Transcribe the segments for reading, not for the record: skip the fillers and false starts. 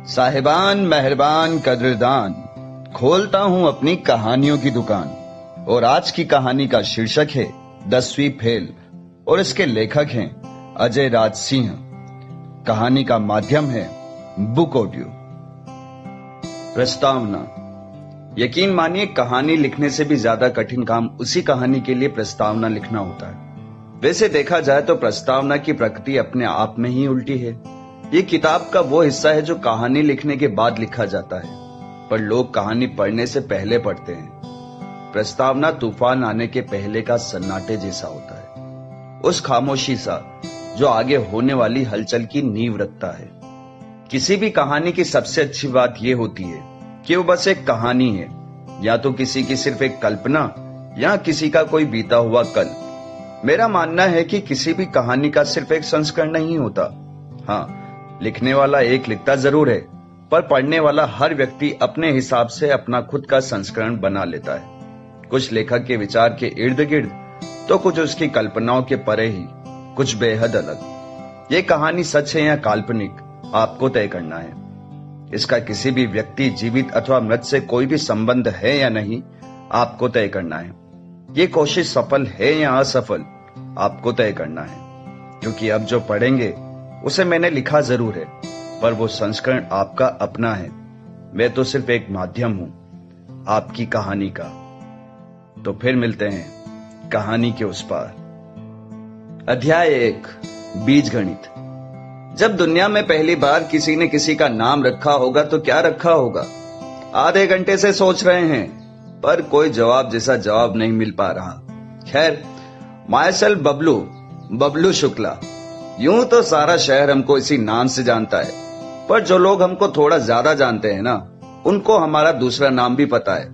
साहिबान मेहरबान कदरदान, खोलता हूं अपनी कहानियों की दुकान। और आज की कहानी का शीर्षक है 10वीं फेल और इसके लेखक हैं अजय राज सिंह। कहानी का माध्यम है बुक ऑडियो। प्रस्तावना। यकीन मानिए, कहानी लिखने से भी ज्यादा कठिन काम उसी कहानी के लिए प्रस्तावना लिखना होता है। वैसे देखा जाए तो प्रस्तावना की प्रकृति अपने आप में ही उल्टी है। ये किताब का वो हिस्सा है जो कहानी लिखने के बाद लिखा जाता है, पर लोग कहानी पढ़ने से पहले पढ़ते हैं। प्रस्तावना तूफान आने के पहले का सन्नाटे जैसा होता है, उस खामोशी सा जो आगे होने वाली हलचल की नींव रखता है। किसी भी कहानी की सबसे अच्छी बात यह होती है कि वो बस एक कहानी है, या तो किसी की सिर्फ एक कल्पना या किसी का कोई बीता हुआ कल। मेरा मानना है कि किसी भी कहानी का सिर्फ एक संस्करण नहीं होता। हाँ, लिखने वाला एक लिखता जरूर है, पर पढ़ने वाला हर व्यक्ति अपने हिसाब से अपना खुद का संस्करण बना लेता है। कुछ लेखक के विचार के इर्द गिर्द तो कुछ उसकी कल्पनाओं के परे ही, कुछ बेहद अलग। ये कहानी सच है या काल्पनिक, आपको तय करना है। इसका किसी भी व्यक्ति, जीवित अथवा मृत से कोई भी संबंध है या नहीं, आपको तय करना है। ये कोशिश सफल है या असफल, आपको तय करना है। क्योंकि अब जो पढ़ेंगे उसे मैंने लिखा जरूर है, पर वो संस्करण आपका अपना है। मैं तो सिर्फ एक माध्यम हूं आपकी कहानी का। तो फिर मिलते हैं कहानी के उस पार। अध्याय 1, बीज गणित। जब दुनिया में पहली बार किसी ने किसी का नाम रखा होगा तो क्या रखा होगा? आधे घंटे से सोच रहे हैं, पर कोई जवाब जैसा जवाब नहीं मिल पा रहा। खैर, मायसेल बबलू शुक्ला। यूं तो सारा शहर हमको इसी नाम से जानता है, पर जो लोग हमको थोड़ा ज्यादा जानते हैं ना, उनको हमारा दूसरा नाम भी पता है।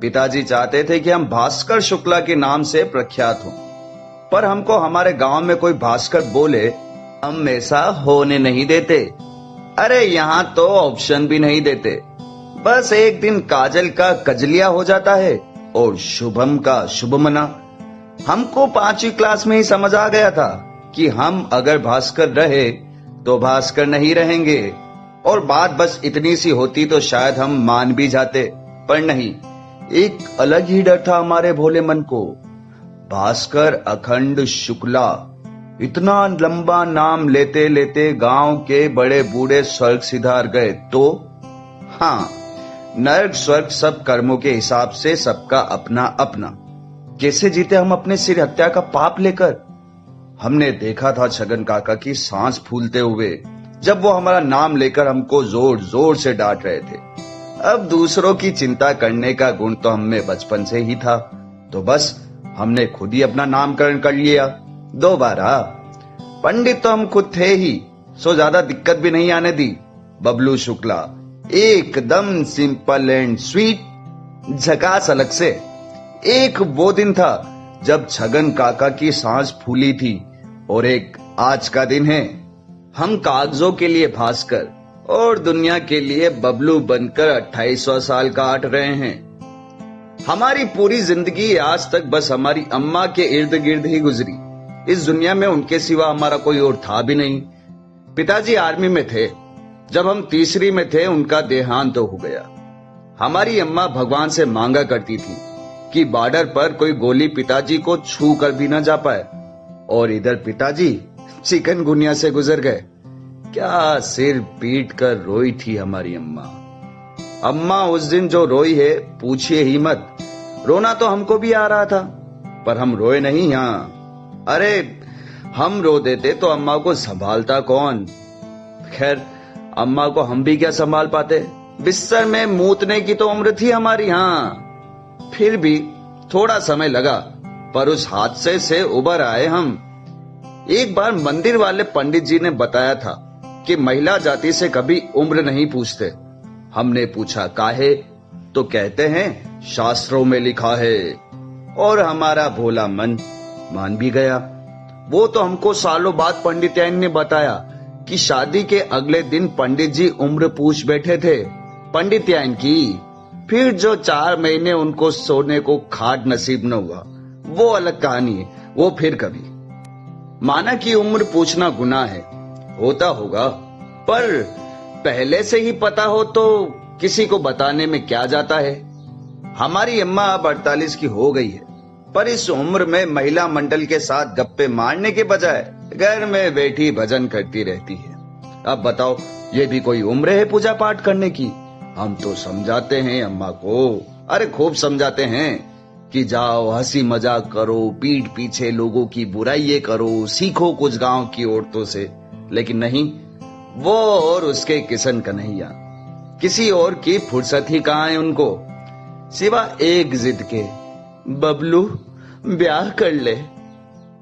पिताजी चाहते थे कि हम भास्कर शुक्ला के नाम से प्रख्यात हों, पर हमको हमारे गांव में कोई भास्कर बोले हम ऐसा होने नहीं देते। अरे यहां तो ऑप्शन भी नहीं देते। बस एक दिन काजल का कजलिया हो जाता है और शुभम का शुभमना। हमको 5वीं क्लास में ही समझ आ गया था कि हम अगर भास्कर रहे तो भास्कर नहीं रहेंगे, और बात बस इतनी सी होती तो शायद हम मान भी जाते, पर नहीं। एक अलग ही डर था हमारे भोले मन को। भास्कर अखंड शुक्ला, इतना लंबा नाम लेते लेते गांव के बड़े बूढ़े स्वर्ग सिधार गए तो? हाँ, नर्क स्वर्ग सब कर्मों के हिसाब से सबका अपना अपना। कैसे जीते हम अपने सिर हत्या का पाप लेकर? हमने देखा था छगन काका की सांस फूलते हुए जब वो हमारा नाम लेकर हमको जोर जोर से डांट रहे थे। अब दूसरों की चिंता करने का गुण तो हम में बचपन से ही था, तो बस हमने खुद ही अपना नामकरण कर लिया दोबारा। पंडित तो हम खुद थे ही, सो ज्यादा दिक्कत भी नहीं आने दी। बबलू शुक्ला, एकदम सिंपल एंड स्वीट, झकास अलग से। एक वो दिन था जब छगन काका की सांस फूली थी, और एक आज का दिन है। हम कागजों के लिए भास्कर और दुनिया के लिए बबलू बनकर 28वां साल काट रहे हैं। हमारी पूरी जिंदगी आज तक बस हमारी अम्मा के इर्द गिर्द ही गुजरी। इस दुनिया में उनके सिवा हमारा कोई और था भी नहीं। पिताजी आर्मी में थे। जब हम तीसरी में थे उनका देहांत हो गया। हमारी अम्मा भगवान से मांगा करती थी कि बॉर्डर पर कोई गोली पिताजी को छू कर भी न जा पाए, और इधर पिताजी चिकनगुनिया से गुजर गए। क्या सिर पीट कर रोई थी हमारी अम्मा। अम्मा उस दिन जो रोई है पूछिए ही मत। रोना तो हमको भी आ रहा था, पर हम रोए नहीं। यहाँ अरे हम रो देते तो अम्मा को संभालता कौन? खैर, अम्मा को हम भी क्या संभाल पाते। बिस्तर में मूतने की तो उम्र थी हमारी। हाँ, फिर भी थोड़ा समय लगा, पर उस हादसे से उबर आए हम। एक बार मंदिर वाले पंडित जी ने बताया था कि महिला जाति से कभी उम्र नहीं पूछते। हमने पूछा काहे? तो कहते हैं शास्त्रों में लिखा है, और हमारा भोला मन मान भी गया। वो तो हमको सालों बाद पंडिताइन ने बताया कि शादी के अगले दिन पंडित जी उम्र पूछ बैठे थे पंडिताइन की। फिर जो 4 महीने उनको सोने को खाट नसीब न हुआ, वो अलग कहानी है, वो फिर कभी। माना कि उम्र पूछना गुनाह है, होता होगा, पर पहले से ही पता हो तो किसी को बताने में क्या जाता है। हमारी अम्मा अब 48 की हो गई है, पर इस उम्र में महिला मंडल के साथ गप्पे मारने के बजाय घर में बैठी भजन करती रहती है। अब बताओ, ये भी कोई उम्र है पूजा पाठ करने की? हम तो समझाते हैं अम्मा को, अरे खूब समझाते हैं कि जाओ हंसी मजाक करो, पीठ पीछे लोगों की बुराइयां करो, सीखो कुछ गांव की औरतों से। लेकिन नहीं, वो और उसके किशन कन्हैया, किसी और की फुर्सत ही कहाँ है उनको, सिवा एक जिद के, बबलू ब्याह कर ले।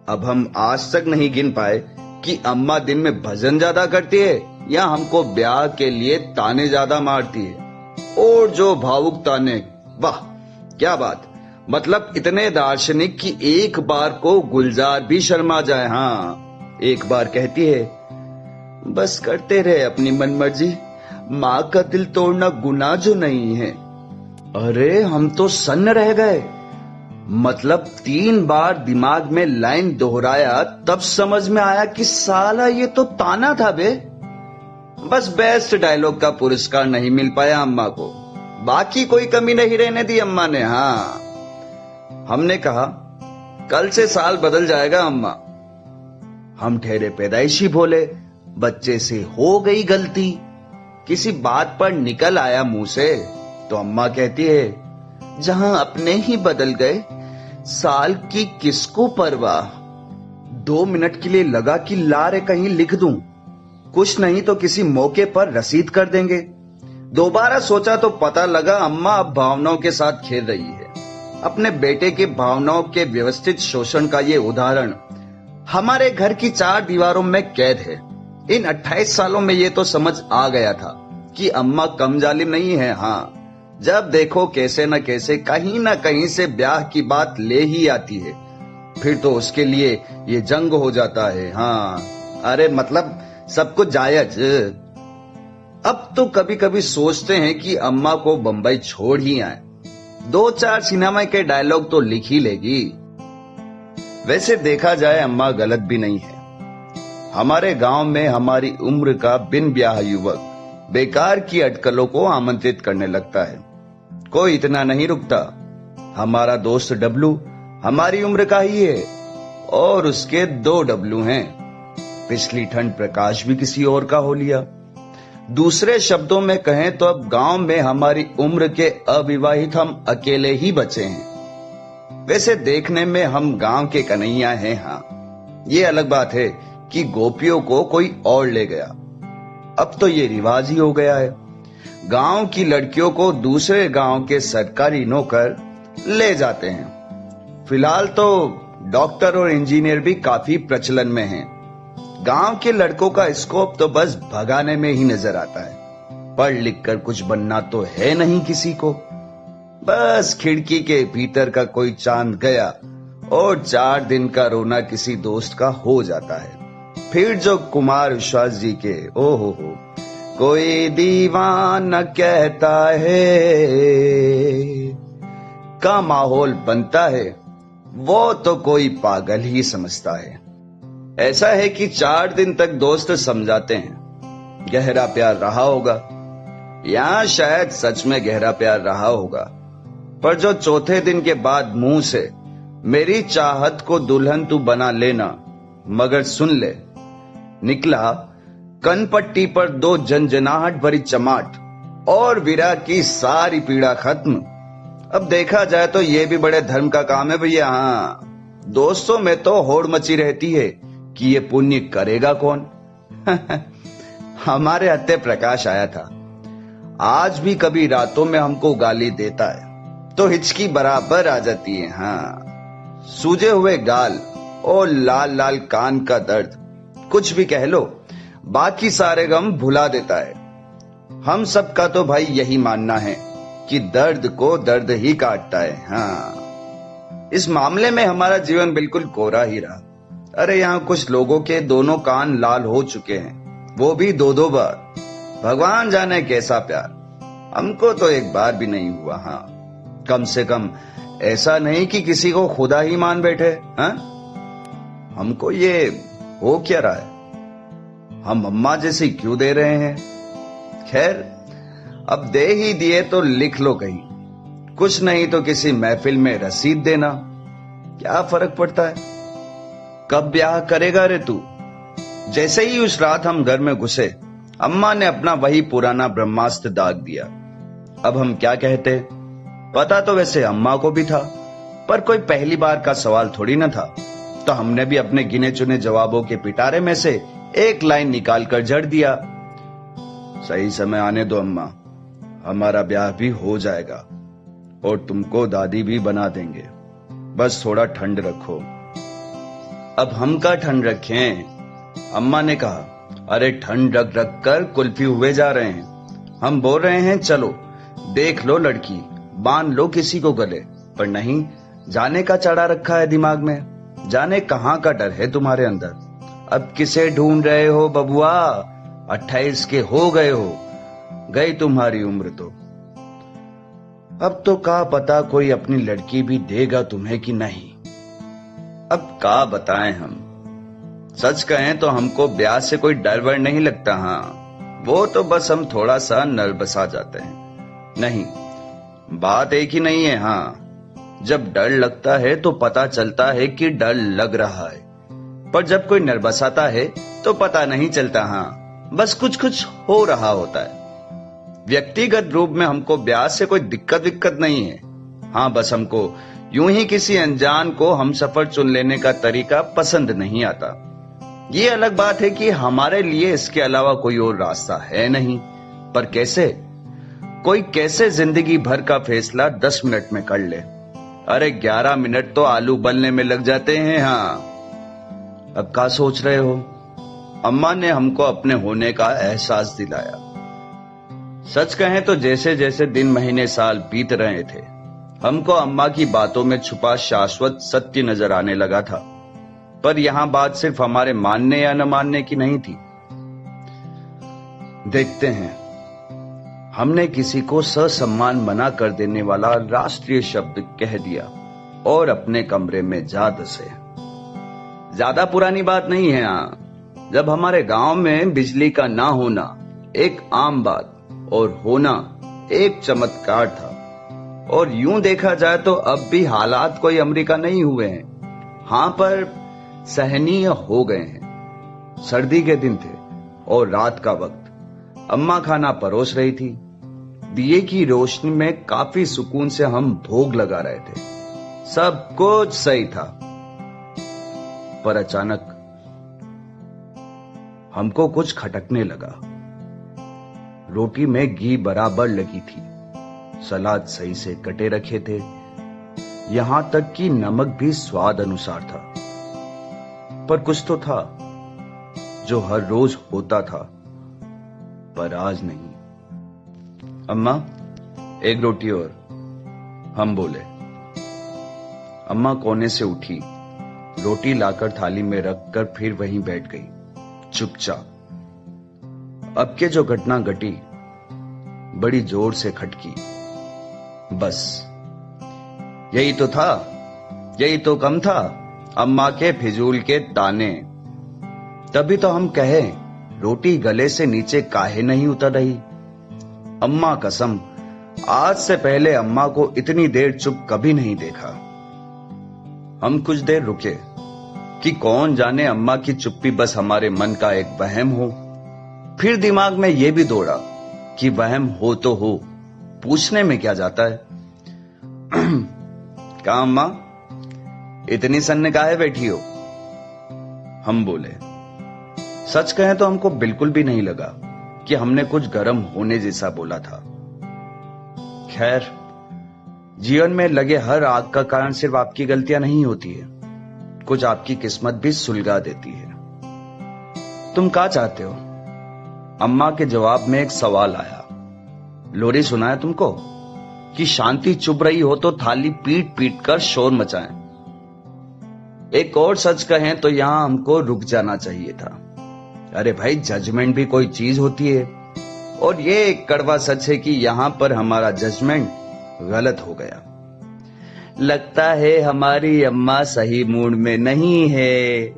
अब हम आज तक नहीं गिन पाए कि अम्मा दिन में भजन ज्यादा करती है या हमको ब्याह के लिए ताने ज्यादा मारती है। और जो भावुक ताने, वाह क्या बात, मतलब इतने दार्शनिक कि एक बार को गुलजार भी शर्मा जाए। हाँ, एक बार कहती है, बस करते रहे अपनी मनमर्जी, माँ का दिल तोड़ना गुनाह जो नहीं है। अरे हम तो सन्न रह गए, मतलब 3 बार दिमाग में लाइन दोहराया तब समझ में आया कि साला ये तो ताना था बे। बस बेस्ट डायलॉग का पुरस्कार नहीं मिल पाया अम्मा को, बाकी कोई कमी नहीं रहने दी अम्मा ने। हाँ, हमने कहा कल से साल बदल जाएगा अम्मा। हम ठहरे पैदाइशी भोले, बच्चे से हो गई गलती, किसी बात पर निकल आया मुंह से तो अम्मा कहती है, जहां अपने ही बदल गए साल की किसको परवाह। 2 मिनट के लिए लगा कि लारे कहीं लिख दूं, कुछ नहीं तो किसी मौके पर रसीद कर देंगे। दोबारा सोचा तो पता लगा अम्मा अब भावनाओं के साथ खेल रही है। अपने बेटे की भावनाओं के व्यवस्थित शोषण का ये उदाहरण हमारे घर की 4 दीवारों में कैद है। इन 28 सालों में ये तो समझ आ गया था कि अम्मा कम जालिम नहीं है। हाँ, जब देखो कैसे न कैसे कहीं न कहीं से ब्याह की बात ले ही आती है, फिर तो उसके लिए ये जंग हो जाता है। हाँ, अरे मतलब सब कुछ जायज। अब तो कभी कभी सोचते हैं कि अम्मा को बंबई छोड़ ही आए, 2-4 सिनेमा के डायलॉग तो लिख ही लेगी। वैसे देखा जाए अम्मा गलत भी नहीं है। हमारे गांव में हमारी उम्र का बिन ब्याह युवक बेकार की अटकलों को आमंत्रित करने लगता है, कोई इतना नहीं रुकता। हमारा दोस्त डब्लू हमारी उम्र का ही है और उसके 2 डब्लू हैं। पिछली ठंड प्रकाश भी किसी और का हो लिया। दूसरे शब्दों में कहें तो अब गांव में हमारी उम्र के अविवाहित हम अकेले ही बचे हैं। वैसे देखने में हम गांव के कन्हैया हैं। हाँ, ये अलग बात है कि गोपियों को कोई और ले गया। अब तो ये रिवाज ही हो गया है, गांव की लड़कियों को दूसरे गांव के सरकारी नौकर ले जाते हैं। फिलहाल तो डॉक्टर और इंजीनियर भी काफी प्रचलन में हैं। गांव के लड़कों का स्कोप तो बस भगाने में ही नजर आता है। पढ़ लिख कर कुछ बनना तो है नहीं किसी को, बस खिड़की के भीतर का कोई चांद गया और 4 दिन का रोना किसी दोस्त का हो जाता है। फिर जो कुमार विश्वास जी के ओहो हो कोई दीवाना कहता है का माहौल बनता है, वो तो कोई पागल ही समझता है। ऐसा है कि 4 दिन तक दोस्त समझाते हैं गहरा प्यार रहा होगा, या शायद सच में गहरा प्यार रहा होगा, पर जो चौथे दिन के बाद मुंह से मेरी चाहत को दुल्हन तू बना लेना मगर सुन ले निकला, कनपट्टी पर 2 जनजनाहट भरी चमाट और विरह की सारी पीड़ा खत्म। अब देखा जाए तो ये भी बड़े धर्म का काम है भैया। हाँ, दोस्तों में तो होड़ मची रहती है कि ये पुण्य करेगा कौन। हमारे हत्ते प्रकाश आया था, आज भी कभी रातों में हमको गाली देता है तो हिचकी बराबर आ जाती है। हाँ, सूजे हुए गाल और लाल लाल कान का दर्द, कुछ भी कह लो, बाकी सारे गम भुला देता है। हम सबका तो भाई यही मानना है कि दर्द को दर्द ही काटता है। हाँ, इस मामले में हमारा जीवन बिल्कुल कोरा ही रहा। अरे यहाँ कुछ लोगों के दोनों कान लाल हो चुके हैं, वो भी 2-2 बार। भगवान जाने कैसा प्यार, हमको तो एक बार भी नहीं हुआ। हाँ, कम से कम ऐसा नहीं कि किसी को खुदा ही मान बैठे। हाँ, हमको ये हो क्या रहा है, हम अम्मा जैसी क्यों दे रहे हैं? खैर, अब दे ही दिए तो लिख लो कहीं, कुछ नहीं तो किसी महफिल में रसीद देना, क्या फर्क पड़ता है। कब ब्याह करेगा रे तू? जैसे ही उस रात हम घर में घुसे, अम्मा ने अपना वही पुराना ब्रह्मास्त्र दाग दिया। अब हम क्या कहते? पता तो वैसे अम्मा को भी था, पर कोई पहली बार का सवाल थोड़ी ना था, तो हमने भी अपने गिने चुने जवाबों के पिटारे में से एक लाइन निकाल कर जड़ दिया। सही समय आने दो अम्मा, हमारा ब्याह भी हो जाएगा और तुमको दादी भी बना देंगे, बस थोड़ा ठंड रखो। अब हम का ठंड रखें? अम्मा ने कहा, अरे ठंड रख रख कर कुल्फी हुए जा रहे हैं। हम बोल रहे हैं चलो देख लो लड़की, बांध लो किसी को गले, पर नहीं, जाने का चढ़ा रखा है दिमाग में, जाने कहां का डर है तुम्हारे अंदर। अब किसे ढूंढ रहे हो बबुआ? 28 के हो गए हो, गई तुम्हारी उम्र तो। अब तो का पता कोई अपनी लड़की भी देगा तुम्हें कि नहीं। अब का बताएं हम। सच कहें तो हमको ब्याह से कोई डर वर नहीं लगता। हाँ, वो तो बस हम थोड़ा सा नर्वस आ जाते हैं। नहीं, बात एक ही नहीं है। हाँ, जब डर लगता है तो पता चलता है कि डर लग रहा है, पर जब कोई नर्वस आता है तो पता नहीं चलता। हाँ, बस कुछ कुछ हो रहा होता है। व्यक्तिगत रूप में हमको ब्याह से कोई दिक्कत नहीं है। हाँ, बस हमको यूं ही किसी अनजान को हम सफर चुन लेने का तरीका पसंद नहीं आता। ये अलग बात है कि हमारे लिए इसके अलावा कोई और रास्ता है नहीं, पर कैसे? कोई कैसे जिंदगी भर का फैसला 10 मिनट में कर ले? अरे 11 मिनट तो आलू उबलने में लग जाते हैं। हाँ, अब क्या सोच रहे हो? अम्मा ने हमको अपने होने का एहसास दिलाया। सच कहें तो जैसे जैसे दिन महीने साल बीत रहे थे, हमको अम्मा की बातों में छुपा शाश्वत सत्य नजर आने लगा था। पर यहां बात सिर्फ हमारे मानने या न मानने की नहीं थी। देखते हैं, हमने किसी को ससम्मान मना कर देने वाला राष्ट्रीय शब्द कह दिया और अपने कमरे में जा धसे। ज्यादा पुरानी बात नहीं है। हाँ, जब हमारे गांव में बिजली का ना होना एक आम बात और होना एक चमत्कार था। और यूं देखा जाए तो अब भी हालात कोई अमेरिका नहीं हुए हैं। हाँ, पर सहनीय हो गए हैं। सर्दी के दिन थे और रात का वक्त। अम्मा खाना परोस रही थी। दिए की रोशनी में काफी सुकून से हम भोग लगा रहे थे। सब कुछ सही था, पर अचानक हमको कुछ खटकने लगा। रोटी में घी बराबर लगी थी, सलाद सही से कटे रखे थे, यहां तक कि नमक भी स्वाद अनुसार था। पर कुछ तो था जो हर रोज होता था, पर आज नहीं। अम्मा, एक रोटी और, हम बोले। अम्मा कोने से उठी, रोटी लाकर थाली में रखकर फिर वहीं बैठ गई, चुपचाप। अब के जो घटना घटी बड़ी जोर से खटकी। बस यही तो था, यही तो कम था अम्मा के फिजूल के ताने। तभी तो हम कहें, रोटी गले से नीचे काहे नहीं उतर रही। अम्मा कसम, आज से पहले अम्मा को इतनी देर चुप कभी नहीं देखा। हम कुछ देर रुके कि कौन जाने अम्मा की चुप्पी बस हमारे मन का एक वहम हो। फिर दिमाग में यह भी दौड़ा कि वहम हो तो हो, पूछने में क्या जाता है। क्या अम्मा, इतनी सन्ने काहे बैठी हो? हम बोले। सच कहें तो हमको बिल्कुल भी नहीं लगा कि हमने कुछ गर्म होने जैसा बोला था। खैर, जीवन में लगे हर आग का कारण सिर्फ आपकी गलतियां नहीं होती है, कुछ आपकी किस्मत भी सुलगा देती है। तुम क्या चाहते हो? अम्मा के जवाब में एक सवाल आया। लोरी सुनाया तुमको कि शांति चुप रही हो तो थाली पीट पीट कर शोर मचाएं। एक और सच कहें तो यहां हमको रुक जाना चाहिए था। अरे भाई, जजमेंट भी कोई चीज होती है, और ये एक कड़वा सच है कि यहां पर हमारा जजमेंट गलत हो गया। लगता है हमारी अम्मा सही मूड में नहीं है,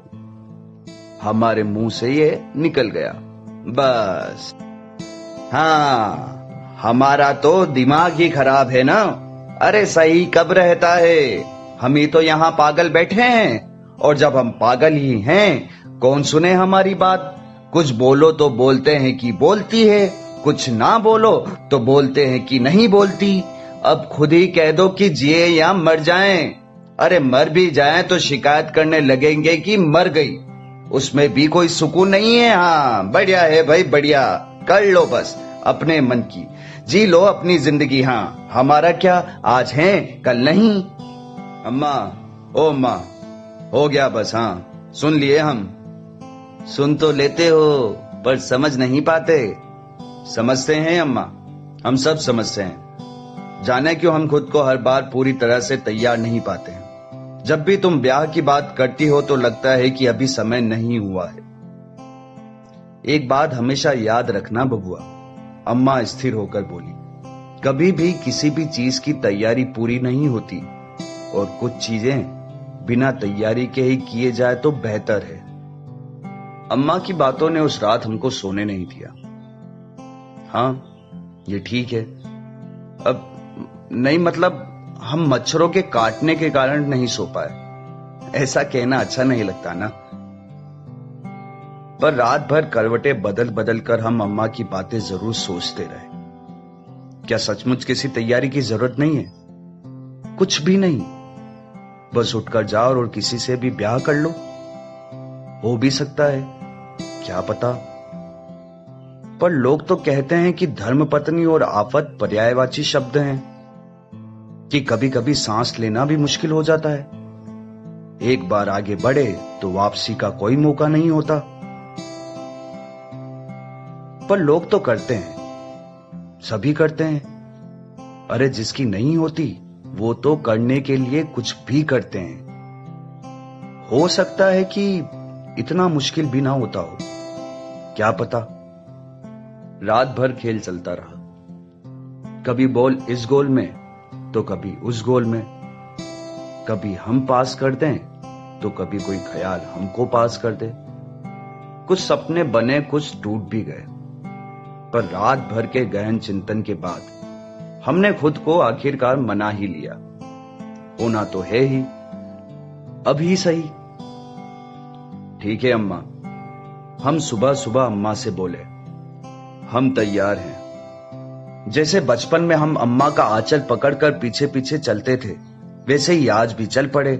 हमारे मुंह से ये निकल गया। बस हाँ, हमारा तो दिमाग ही खराब है ना। अरे सही कब रहता है, हम ही तो यहाँ पागल बैठे हैं। और जब हम पागल ही हैं, कौन सुने हमारी बात। कुछ बोलो तो बोलते हैं कि बोलती है, कुछ ना बोलो तो बोलते हैं कि नहीं बोलती। अब खुद ही कह दो कि जिए या मर जाएं। अरे मर भी जाएं तो शिकायत करने लगेंगे कि मर गई, उसमें भी कोई सुकून नहीं है। हाँ बढ़िया है भाई, बढ़िया। कर लो बस अपने मन की, जी लो अपनी जिंदगी। हाँ हमारा क्या, आज है कल नहीं। अम्मा, ओ अम्मा, हो गया बस। हाँ सुन लिए हम। सुन तो लेते हो पर समझ नहीं पाते। समझते हैं अम्मा, हम सब समझते हैं। जाने क्यों हम खुद को हर बार पूरी तरह से तैयार नहीं पाते हैं। जब भी तुम ब्याह की बात करती हो तो लगता है कि अभी समय नहीं हुआ है। एक बात हमेशा याद रखना बबुआ, अम्मा स्थिर होकर बोली, कभी भी किसी भी चीज की तैयारी पूरी नहीं होती, और कुछ चीजें बिना तैयारी के ही किए जाए तो बेहतर है। अम्मा की बातों ने उस रात हमको सोने नहीं दिया। हाँ ये ठीक है, अब नहीं मतलब हम मच्छरों के काटने के कारण नहीं सो पाए, ऐसा कहना अच्छा नहीं लगता ना। पर रात भर करवटें बदल बदल कर हम अम्मा की बातें जरूर सोचते रहे। क्या सचमुच किसी तैयारी की जरूरत नहीं है? कुछ भी नहीं, बस उठकर जाओ और किसी से भी ब्याह कर लो। हो भी सकता है, क्या पता। पर लोग तो कहते हैं कि धर्मपत्नी और आफत पर्यायवाची शब्द हैं, कि कभी कभी सांस लेना भी मुश्किल हो जाता है। एक बार आगे बढ़े तो वापसी का कोई मौका नहीं होता। पर लोग तो करते हैं, सभी करते हैं। अरे जिसकी नहीं होती वो तो करने के लिए कुछ भी करते हैं। हो सकता है कि इतना मुश्किल भी ना होता हो, क्या पता। रात भर खेल चलता रहा, कभी बॉल इस गोल में तो कभी उस गोल में। कभी हम पास कर दें तो कभी कोई ख्याल हमको पास कर दे। कुछ सपने बने, कुछ टूट भी गए। पर रात भर के गहन चिंतन के बाद हमने खुद को आखिरकार मना ही लिया। होना तो है ही, अभी सही। ठीक है अम्मा, हम सुबह सुबह अम्मा से बोले, हम तैयार हैं। जैसे बचपन में हम अम्मा का आंचल पकड़कर पीछे पीछे चलते थे, वैसे ही आज भी चल पड़े।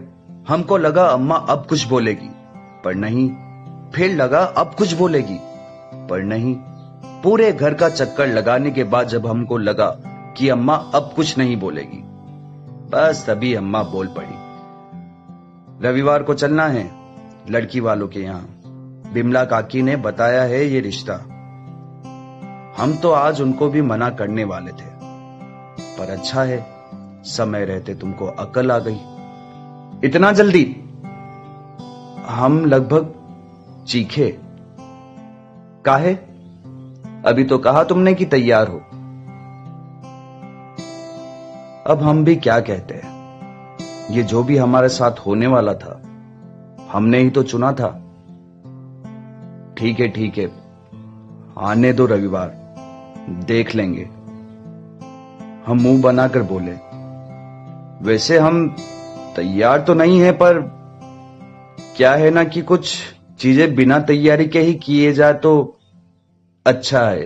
हमको लगा अम्मा अब कुछ बोलेगी, पर नहीं। फिर लगा अब कुछ बोलेगी, पर नहीं। पूरे घर का चक्कर लगाने के बाद जब हमको लगा कि अम्मा अब कुछ नहीं बोलेगी, बस तभी अम्मा बोल पड़ी। रविवार को चलना है लड़की वालों के यहां, बिमला काकी ने बताया है ये रिश्ता। हम तो आज उनको भी मना करने वाले थे, पर अच्छा है समय रहते तुमको अकल आ गई। इतना जल्दी? हम लगभग चीखे। काहे? अभी तो कहा तुमने कि तैयार हो। अब हम भी क्या कहते हैं, ये जो भी हमारे साथ होने वाला था हमने ही तो चुना था। ठीक है ठीक है, आने दो रविवार, देख लेंगे। हम मुंह बनाकर बोले, वैसे हम तैयार तो नहीं है, पर क्या है ना कि कुछ चीजें बिना तैयारी के ही किए जाए तो अच्छा है।